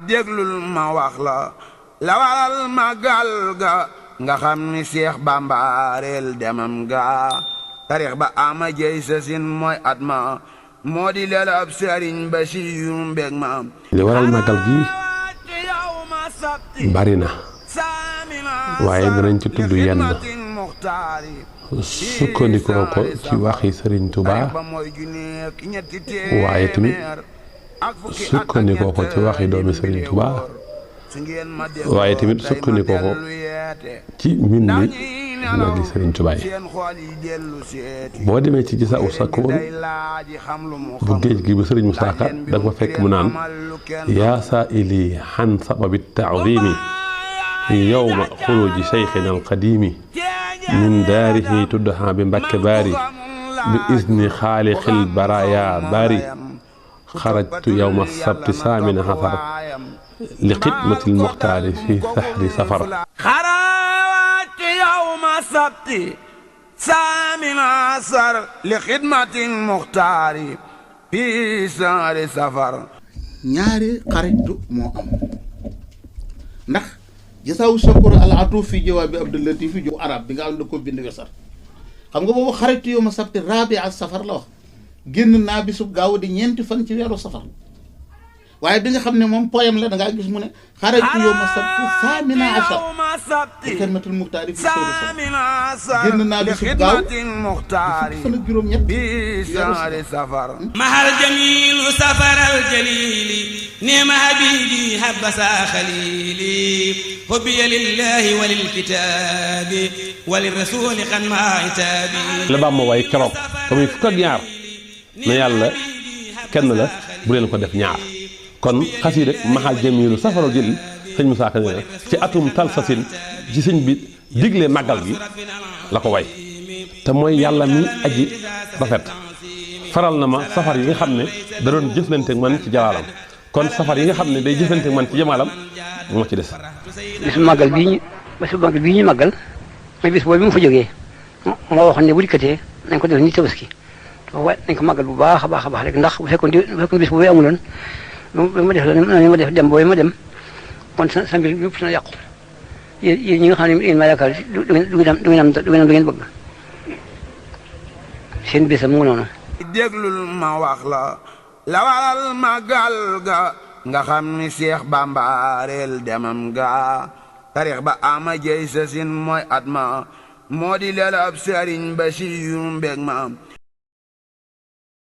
déglul ma wax la waral magal ga nga xam ni Seex Bamba reel demam ga tarix ba ama jey sa sin mooy at ma moo di leel ab sëriñ Basiiru mbég ma li waral magal gi bari na waaye danañ ci tudd yenn sukkandikoo ko ci waxi Sëriñ Tuubaa waaye tamit sukkandikoo ko ci waxi doomi Sëriñ Tuubaa waaye tamit sukkandikoo ko ci mbind magi Sëriñ Tuubaa yi boo demee ci gisa u sakkoon bu géej gi bu Sëriñ Musaa Ka da nga fa fekk mu naan yaa saa'ili xan sababi taadimi yowma xuruji seyxina alqadimi min daarihi tuddaha bi Mbakke baari bi izni xaaliqil baraaya baari xarajtu yowma sabti saamina xasar li xidmatil muxtaari fi sahri safar xarajtu yowma sabti saamina xasar li xidmatil muxtaari fi sahri safar. ñaari xaritu moo am ndax jasaawu shakur al atu fi jawaabi Abdul Latif fi arab bi nga xam ne da ko bind wesar xam nga boobu xaritu yow ma sabti rabi al safar la wax génn naa bisub gaaw di ñeenti fan ci weeru safar waaye bi nga xam ne moom poème la da ngaa gis mu ne xaritu yow ma sabti saamina ashar xidmatul muxtaari fi sahri safar génn naa bisub gaaw fan ak juróom-ñett weeru safar mahal jamilu safaral jalili neema habibi habasa xalili hubbiya lillahi wa lilkitaabi wa lirrasuli xan maa itaabi la Bàmba waay keroog te muy fukk ak ñaar na yàlla kenn la bu leen ko def ñaar kon xasida mahal jamilu safaral jalili sëñ Musaa Ka ne ci atum talsasin ci sëñ bi digle màggal gi la ko way te mooy yàlla mi aji rafet faral na ma safar yi nga xam ne da doon jëflante man ci jalaalam kon safar yi nga xam ne day jëflante man ci jamaalam moo ci des. bisu màggal bii ñu màggal mooy bis boobu bi mu fa jógee moo waxoon ne bu dikkatee nañ ko def ni tabaski waaye nañ ko màggal bu baax a baax a baax rek ndax bu fekkoon bis boobu amuloon ba ma def la ma def dem boobu ma dem kon sa mbir yëpp na yàqu yéen ñi nga xam ne yéen maa yaakaar du ngeen bëgg seen bisam mu noonu. déglul ma wax la waral magal ga nga xam ni Seex Bamba reel demam ga tarix ba ama jey sa sin mooy at ma moo di leel ab sëriñ Basiiru mbég ma